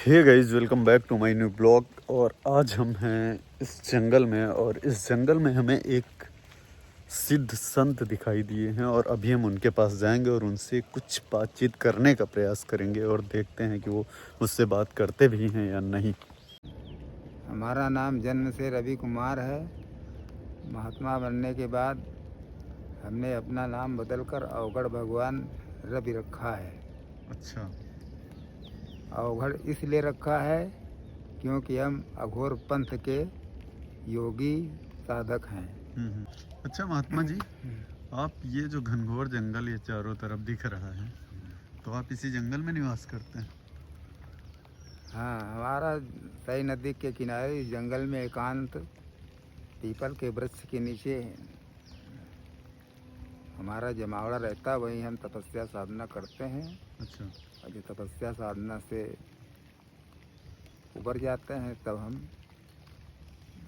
Hey guys, welcome back to my new blog. और आज हम हैं इस जंगल में, और इस जंगल में हमें एक सिद्ध संत दिखाई दिए हैं और अभी हम उनके पास जाएंगे और उनसे कुछ बातचीत करने का प्रयास करेंगे और देखते हैं कि वो मुझसे बात करते भी हैं या नहीं। हमारा नाम जन्म से रवि कुमार है। महात्मा बनने के बाद हमने अपना नाम बदलकर अवघड़ भगवान रवि रखा है। अच्छा। अवघड़ इसलिए रखा है क्योंकि हम अघोर पंथ के योगी साधक हैं। अच्छा महात्मा जी, आप ये जो घनघोर जंगल ये चारों तरफ दिख रहा है, तो आप इसी जंगल में निवास करते हैं? हाँ, हमारा सई नदी के किनारे इस जंगल में एकांत पीपल के वृक्ष के नीचे हमारा जमावड़ा रहता है। वहीं हम तपस्या साधना करते हैं। अच्छा। और जो तपस्या साधना से उबर जाते हैं तब हम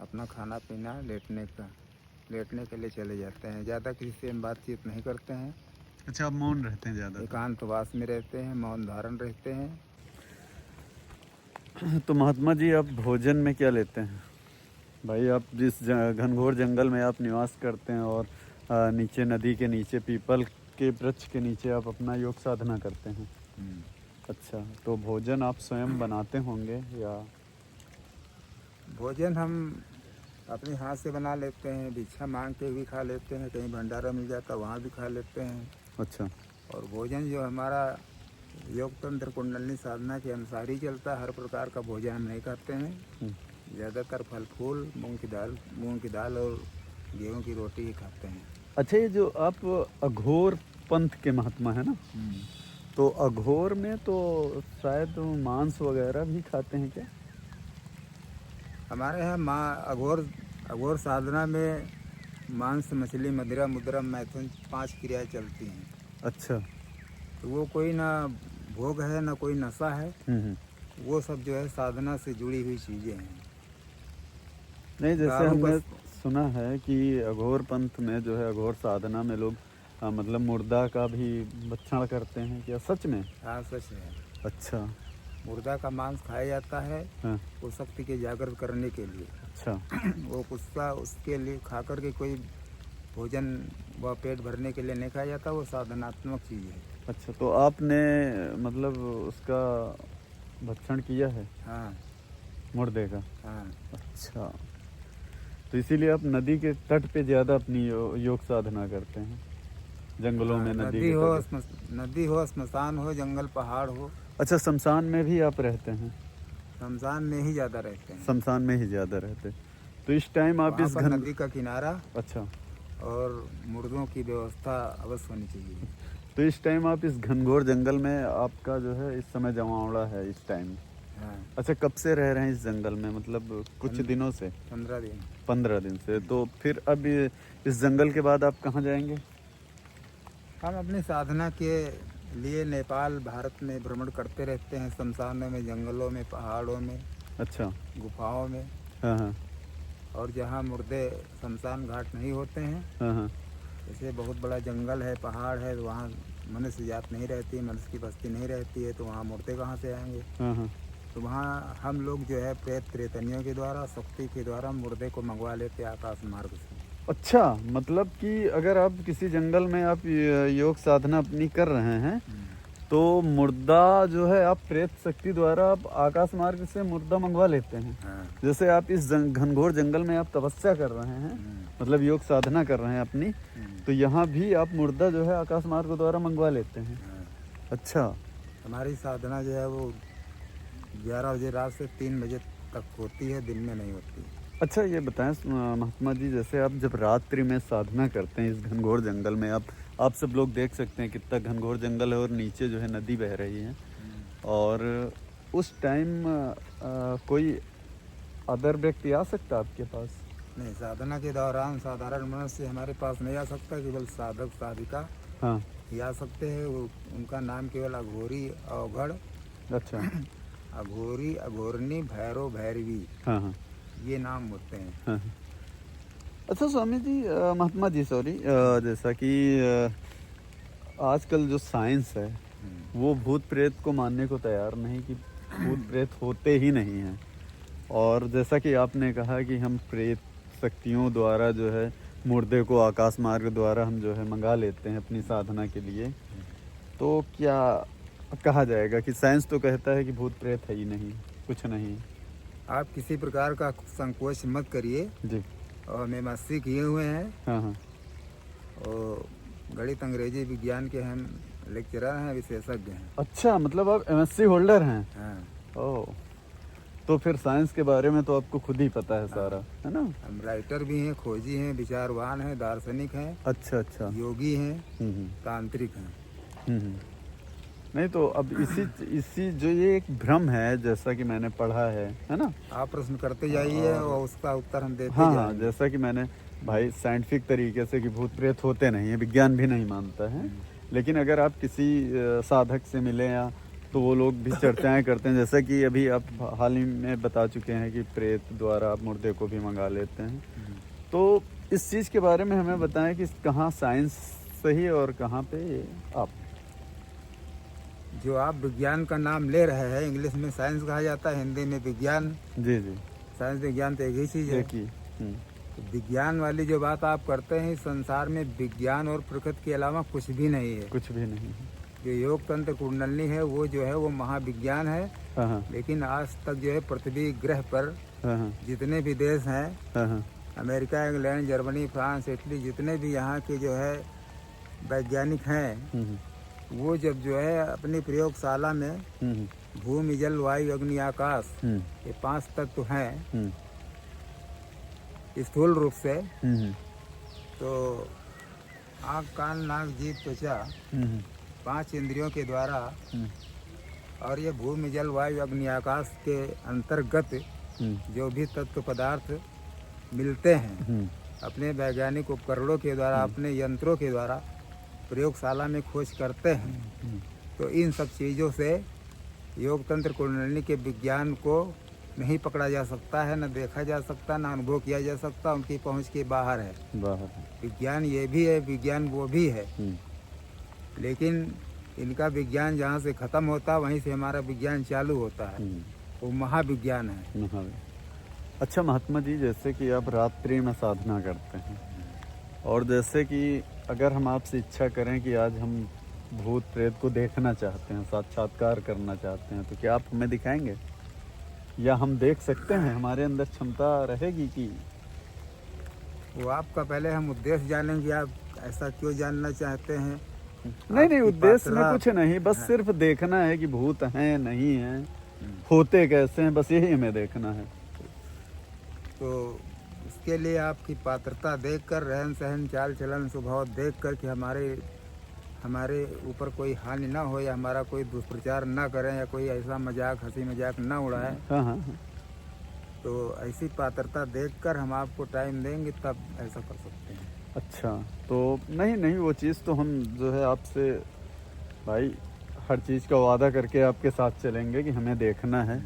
अपना खाना पीना लेटने के लिए चले जाते हैं। ज़्यादा किसी से हम बातचीत नहीं करते हैं। अच्छा, आप मौन रहते हैं ज़्यादा? एकांतवास में रहते हैं, मौन धारण रहते हैं। तो महात्मा जी, आप भोजन में क्या लेते हैं? भाई, आप जिस घनघोर जंगल में आप निवास करते हैं और नीचे नदी के नीचे पीपल के वृक्ष के नीचे आप अपना योग साधना करते हैं। अच्छा, तो भोजन आप स्वयं बनाते होंगे या? भोजन हम अपने हाथ से बना लेते हैं, भिक्षा मांग के भी खा लेते हैं, कहीं भंडारा मिल जाता वहाँ भी खा लेते हैं। अच्छा। और भोजन जो हमारा योग तंत्र कुंडलनी साधना के अनुसार ही चलता है। हर प्रकार का भोजन हम नहीं खाते हैं। ज़्यादातर फल फूल, मूंग की दाल और गेहूं की रोटी ही खाते हैं। अच्छा, ये जो आप अघोर पंथ के महात्मा है ना, तो अघोर में तो शायद मांस वगैरह भी खाते हैं क्या? हमारे यहाँ अघोर साधना में मांस, मछली, मदिरा, मुद्रा, मैथुन 5 क्रियाएं चलती हैं। अच्छा। तो वो कोई ना भोग है ना कोई नशा है। वो सब जो है साधना से जुड़ी हुई चीज़ें हैं। नहीं, जैसे हमने सुना है कि अघोर पंथ में जो है, अघोर साधना में लोग मतलब मुर्दा का भी भक्षण करते हैं क्या? सच में? हाँ, सच है। अच्छा। मुर्दा का मांस खाया जाता है। हाँ। वो शक्ति के जागृत करने के लिए। अच्छा। वो गुस्सा उसके लिए खा कर के कोई भोजन व पेट भरने के लिए नहीं खाया जाता। वो साधनात्मक चीज़ है। अच्छा, तो आपने मतलब उसका भक्षण किया है? हाँ। मुर्दे का? हाँ। अच्छा, तो इसीलिए आप नदी के तट पे ज़्यादा अपनी योग साधना करते हैं, जंगलों में? नदी हो, स्मशान हो, जंगल पहाड़ हो। अच्छा, शमशान में भी आप रहते हैं? शमशान में ही ज़्यादा रहते हैं। शमशान में ही ज़्यादा रहते। तो इस टाइम आप इस नदी का किनारा। अच्छा। और मुर्दों की व्यवस्था अवश्य होनी चाहिए। तो इस टाइम आप इस घनघोर जंगल में, आपका जो है इस समय जमावड़ा है इस टाइम? हाँ। अच्छा, कब से रह रहे हैं इस जंगल में? मतलब कुछ दिनों से? 15 दिन। 15 दिन से। तो फिर अब इस जंगल के बाद आप कहाँ जाएंगे? हम अपनी साधना के लिए नेपाल, भारत में भ्रमण करते रहते हैं। शमशानों में, जंगलों में, पहाड़ों में। अच्छा। गुफाओं में। हाँ हाँ। और जहाँ मुर्दे शमशान घाट नहीं होते हैं, हाँ हाँ, जैसे बहुत बड़ा जंगल है, पहाड़ है, तो वहाँ मनुष्य जात नहीं रहती, मनुष्य की बस्ती नहीं रहती है, तो वहाँ मुर्दे कहाँ से आएंगे? हाँ हाँ। तो वहाँ हम लोग जो है प्रेत प्रेतनियों के द्वारा, शक्ति के द्वारा मुर्दे को मंगवा लेते आकाश मार्ग से। अच्छा, मतलब कि अगर आप किसी जंगल में आप योग साधना अपनी कर रहे हैं, तो मुर्दा जो है आप प्रेत शक्ति द्वारा आप आकाश मार्ग से मुर्दा मंगवा लेते हैं। हाँ। जैसे आप इस घनघोर जंगल में आप तपस्या कर रहे हैं, मतलब योग साधना कर रहे हैं अपनी, तो यहाँ भी आप मुर्दा जो है आकाश मार्ग द्वारा मंगवा लेते हैं। हाँ। अच्छा। हमारी साधना जो है वो 11 बजे रात से 3 बजे तक होती है, दिन में नहीं होती। अच्छा, ये बताएं महात्मा जी, जैसे आप जब रात्रि में साधना करते हैं इस घनघोर जंगल में, आप सब लोग देख सकते हैं कितना घनघोर जंगल है और नीचे जो है नदी बह रही है, और उस टाइम कोई अदर व्यक्ति आ सकता है आपके पास? नहीं, साधना के दौरान साधारण मनुष्य हमारे पास नहीं आ सकता। केवल साधक साधिका हाँ ही आ सकते हैं। वो उनका नाम केवल अघोरी, अवघड़। अच्छा। अघोरी, अघोरनी, भैरव, भैरवी, हाँ हाँ ये नाम होते हैं। हाँ। अच्छा स्वामी जी, महात्मा जी सॉरी, जैसा कि आजकल जो साइंस है वो भूत प्रेत को मानने को तैयार नहीं कि भूत प्रेत होते ही नहीं हैं। और जैसा कि आपने कहा कि हम प्रेत शक्तियों द्वारा जो है मुर्दे को आकाश मार्ग द्वारा हम जो है मंगा लेते हैं अपनी साधना के लिए, तो क्या कहा जाएगा कि साइंस तो कहता है कि भूत प्रेत है ही नहीं, कुछ नहीं। आप किसी प्रकार का संकोच मत करिए। जी। और हम MSc किए हुए हैं हाँ हाँ। और गणित अंग्रेजी विज्ञान के हम लेक्चरर हैं, विशेषज्ञ हैं। अच्छा, मतलब आप MSc होल्डर हैं। हाँ, ओह, तो फिर साइंस के बारे में तो आपको खुद ही पता है सारा, है ना? हम राइटर भी हैं, खोजी हैं, विचारवान हैं, दार्शनिक हैं, अच्छा अच्छा। योगी हैं, हम्म तांत्रिक हैं। हम्म। नहीं तो अब इसी जो ये एक भ्रम है, जैसा कि मैंने पढ़ा है ना? आप प्रश्न करते जाइए और उसका उत्तर हम देते हाँ हाँ, जाएंगे। जैसा कि मैंने भाई साइंटिफिक तरीके से कि भूत प्रेत होते नहीं है, विज्ञान भी नहीं मानता है, लेकिन अगर आप किसी साधक से मिले या तो वो लोग भी चर्चाएं करते हैं, जैसा कि अभी आप हाल ही में बता चुके हैं कि प्रेत द्वारा आप मुर्दे को भी मंगा लेते हैं। तो इस चीज़ के बारे में हमें बताएं कि कहाँ साइंस सही और कहाँ पे आप। जो आप विज्ञान का नाम ले रहे हैं, इंग्लिश में साइंस कहा जाता है, हिंदी में विज्ञान। जी जी। साइंस विज्ञान तो एक ही चीज़ है। देखिए। तो विज्ञान वाली जो बात आप करते हैं, इस संसार में विज्ञान और प्रकृति के अलावा कुछ भी नहीं है। कुछ भी नहीं है। जो योग तंत्र कुंडलनी है वो जो है वो महाविज्ञान है। हाँ हाँ लेकिन आज तक जो है पृथ्वी ग्रह पर हाँ हाँ जितने भी देश हैं, हाँ हाँ America, England, Germany, France, Italy, जितने भी यहाँ के जो है वैज्ञानिक हैं, वो जब जो है अपनी प्रयोगशाला में भूमि, जल, वायु, अग्नि, आकाश, ये 5 तत्व हैं स्थूल रूप से। तो आँख, कान, नाक, जीभ, त्वचा, 5 इंद्रियों के द्वारा और ये भूमि, जल, वायु, अग्नि, आकाश के अंतर्गत जो भी तत्व पदार्थ मिलते हैं, अपने वैज्ञानिक उपकरणों के द्वारा, अपने यंत्रों के द्वारा प्रयोगशाला में खोज करते हैं। तो इन सब चीज़ों से योग तंत्र कुंडलिनी के विज्ञान को नहीं पकड़ा जा सकता है, न देखा जा सकता, न अनुभव किया जा सकता, उनकी पहुंच के बाहर है। विज्ञान ये भी है, विज्ञान वो भी है, लेकिन इनका विज्ञान जहाँ से ख़त्म होता है वहीं से हमारा विज्ञान चालू होता है। वो महाविज्ञान है। अच्छा महात्मा जी, जैसे कि आप रात्रि में साधना करते हैं और जैसे कि अगर हम आपसे इच्छा करें कि आज हम भूत प्रेत को देखना चाहते हैं, साक्षात्कार करना चाहते हैं, तो क्या आप हमें दिखाएंगे या हम देख सकते हैं? हमारे अंदर क्षमता रहेगी कि? वो आपका पहले हम उद्देश्य जानेंगे, आप ऐसा क्यों जानना चाहते हैं? नहीं, उद्देश्य में कुछ नहीं, बस सिर्फ देखना है कि भूत हैं नहीं हैं, होते कैसे हैं, बस यही हमें देखना है। तो उसके लिए आपकी पात्रता देखकर, रहन सहन, चाल चलन, स्वभाव देखकर कि हमारे ऊपर कोई हानि ना हो या हमारा कोई दुष्प्रचार ना करें या कोई ऐसा मजाक, हंसी मजाक ना उड़ाए। हाँ। तो ऐसी पात्रता देखकर हम आपको टाइम देंगे, तब ऐसा कर सकते हैं। अच्छा, तो नहीं, वो चीज़ तो हम जो है आपसे भाई हर चीज़ का वादा करके आपके साथ चलेंगे कि हमें देखना है।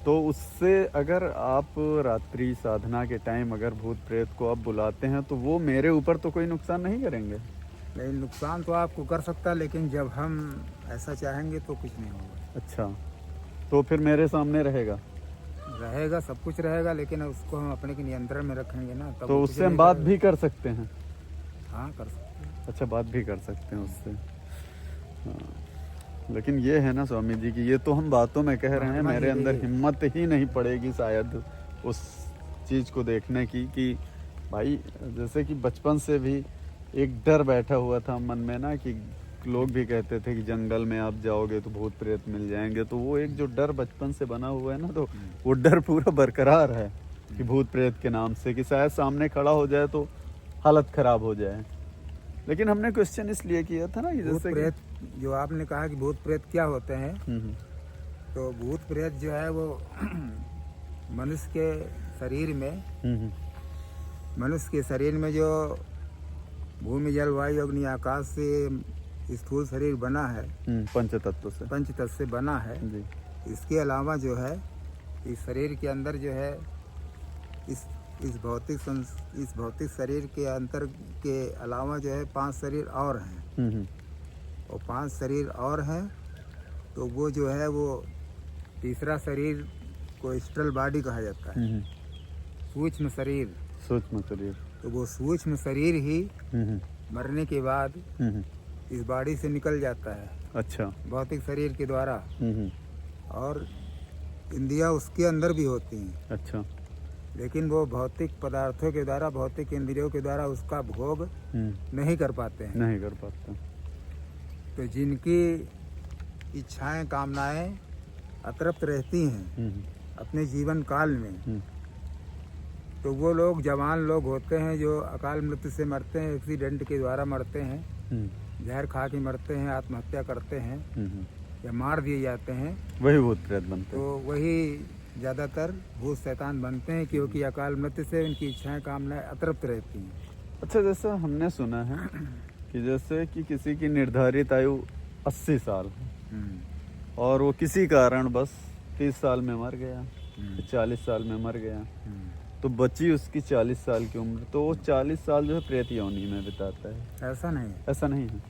तो उससे अगर आप रात्रि साधना के टाइम अगर भूत प्रेत को आप बुलाते हैं तो वो मेरे ऊपर तो कोई नुकसान नहीं करेंगे? नहीं, नुकसान तो आपको कर सकता, लेकिन जब हम ऐसा चाहेंगे तो कुछ नहीं होगा। अच्छा, तो फिर मेरे सामने रहेगा? सब कुछ रहेगा, लेकिन उसको हम अपने के नियंत्रण में रखेंगे ना, तब तो उससे हम बात भी कर सकते हैं? हाँ, कर सकते हैं। अच्छा, बात भी कर सकते हैं उससे। हाँ, लेकिन ये है ना स्वामी जी कि ये तो हम बातों में कह रहे हैं, मेरे अंदर हिम्मत ही नहीं पड़ेगी शायद उस चीज़ को देखने की। कि भाई जैसे कि बचपन से भी एक डर बैठा हुआ था मन में ना, कि लोग भी कहते थे कि जंगल में आप जाओगे तो भूत प्रेत मिल जाएंगे, तो वो एक जो डर बचपन से बना हुआ है ना, तो वो डर पूरा बरकरार है कि भूत प्रेत के नाम से, कि शायद सामने खड़ा हो जाए तो हालत खराब हो जाए। लेकिन हमने क्वेश्चन इसलिए किया था ना कि जैसे प्रेत, जो आपने कहा कि भूत प्रेत क्या होते हैं, तो भूत प्रेत जो है वो मनुष्य के शरीर में जो भूमि, जल, वायु, अग्नि, आकाश से स्थूल शरीर बना है, पंच तत्व से बना है जी। इसके अलावा जो है इस शरीर के अंदर जो है इस भौतिक शरीर के अंतर के अलावा जो है 5 शरीर और हैं। और 5 शरीर और हैं, तो वो जो है वो तीसरा शरीर को एस्ट्रल बॉडी कहा जाता है, सूक्ष्म शरीर। सूक्ष्म शरीर। तो वो सूक्ष्म शरीर ही हम्म, मरने के बाद हम्म, इस बॉडी से निकल जाता है अच्छा। भौतिक शरीर के द्वारा, हम्म, और इंद्रियां उसके अंदर भी होती हैं, अच्छा। लेकिन वो भौतिक पदार्थों के द्वारा, भौतिक इंद्रियों के द्वारा उसका भोग नहीं कर पाते हैं। नहीं कर पाते। तो जिनकी इच्छाएं कामनाएं अतृप्त रहती हैं अपने जीवन काल में, तो वो लोग जवान लोग होते हैं जो अकाल मृत्यु से मरते हैं, एक्सीडेंट के द्वारा मरते हैं, जहर खा के मरते हैं, आत्महत्या करते हैं या मार दिए जाते हैं, वही भूत प्रेत बनते तो वही ज़्यादातर भूत शैतान बनते हैं, क्योंकि अकाल मृत्यु से उनकी इच्छाएं कामनाएं अतृप्त रहती हैं। अच्छा, जैसा हमने सुना है कि जैसे कि किसी की निर्धारित आयु 80 साल है और वो किसी कारण बस 30 साल में मर गया, 40 साल में मर गया, तो बची उसकी 40 साल की उम्र, तो वो 40 साल जो है प्रेत योनि में बिताता है। ऐसा नहीं, ऐसा नहीं है?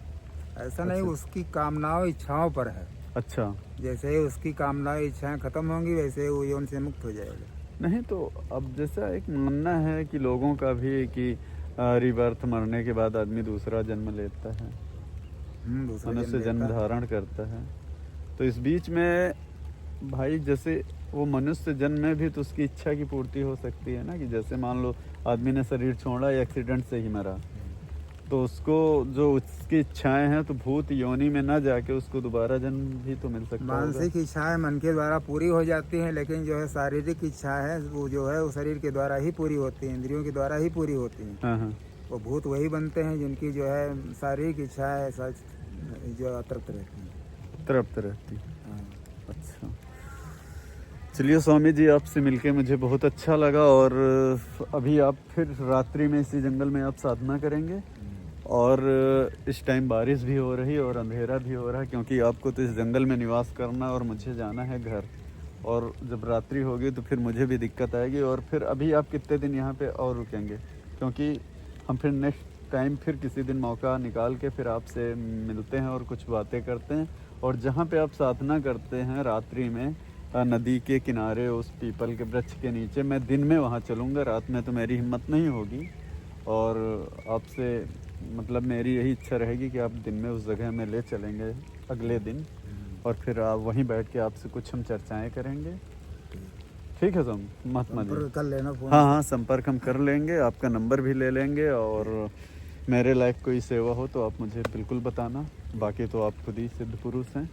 ऐसा नहीं, उसकी कामनाओं इच्छाओं पर है। अच्छा। जैसे ही उसकी कामनाएं इच्छाएं खत्म होंगी वैसे ही वो यौन से मुक्त हो जाएगा। नहीं तो अब जैसा एक मानना है कि लोगों का भी कि रिबर्थ, मरने के बाद आदमी दूसरा जन्म लेता है, दूसरा मनुष्य जन्म धारण करता है, तो इस बीच में भाई जैसे वो मनुष्य जन्म में भी तो उसकी इच्छा की पूर्ति हो सकती है ना, कि जैसे मान लो आदमी ने शरीर छोड़ा या एक्सीडेंट से ही मरा, तो उसको जो उसकी इच्छाएं हैं तो भूत योनि में ना जाके उसको दोबारा जन्म भी तो मिल सकता है। मानसिक इच्छाएं मन के द्वारा पूरी हो जाती हैं, लेकिन जो है शारीरिक इच्छा है वो जो है वो शरीर के द्वारा ही पूरी होती है, इंद्रियों के द्वारा ही पूरी होती हैं। हाँ। वो भूत वही बनते हैं जिनकी जो है शारीरिक इच्छाएं जो अतृप्त रहती हैं। तृप्त रहती। हाँ। अच्छा, चलिए स्वामी जी, आपसे मिलके मुझे बहुत अच्छा लगा। और अभी आप फिर रात्रि में इसी जंगल में आप साधना करेंगे, और इस टाइम बारिश भी हो रही और अंधेरा भी हो रहा है, क्योंकि आपको तो इस जंगल में निवास करना और मुझे जाना है घर, और जब रात्रि होगी तो फिर मुझे भी दिक्कत आएगी। और फिर अभी आप कितने दिन यहाँ पे और रुकेंगे? क्योंकि हम फिर नेक्स्ट टाइम फिर किसी दिन मौका निकाल के फिर आपसे मिलते हैं और कुछ बातें करते हैं। और जहाँ पे आप साधना करते हैं रात्रि में नदी के किनारे उस पीपल के वृक्ष के नीचे, मैं दिन में वहाँ चलूँगा, रात में तो मेरी हिम्मत नहीं होगी। और आपसे मतलब मेरी यही इच्छा रहेगी कि आप दिन में उस जगह में ले चलेंगे अगले दिन, और फिर आप वहीं बैठ के आपसे कुछ हम चर्चाएं करेंगे। ठीक है स्वामी महात्मा जी? कर लेना फोन। हाँ, संपर्क हम कर लेंगे, आपका नंबर भी ले लेंगे, और मेरे लायक कोई सेवा हो तो आप मुझे बिल्कुल बताना। बाकी तो आप खुद ही सिद्ध पुरुष हैं।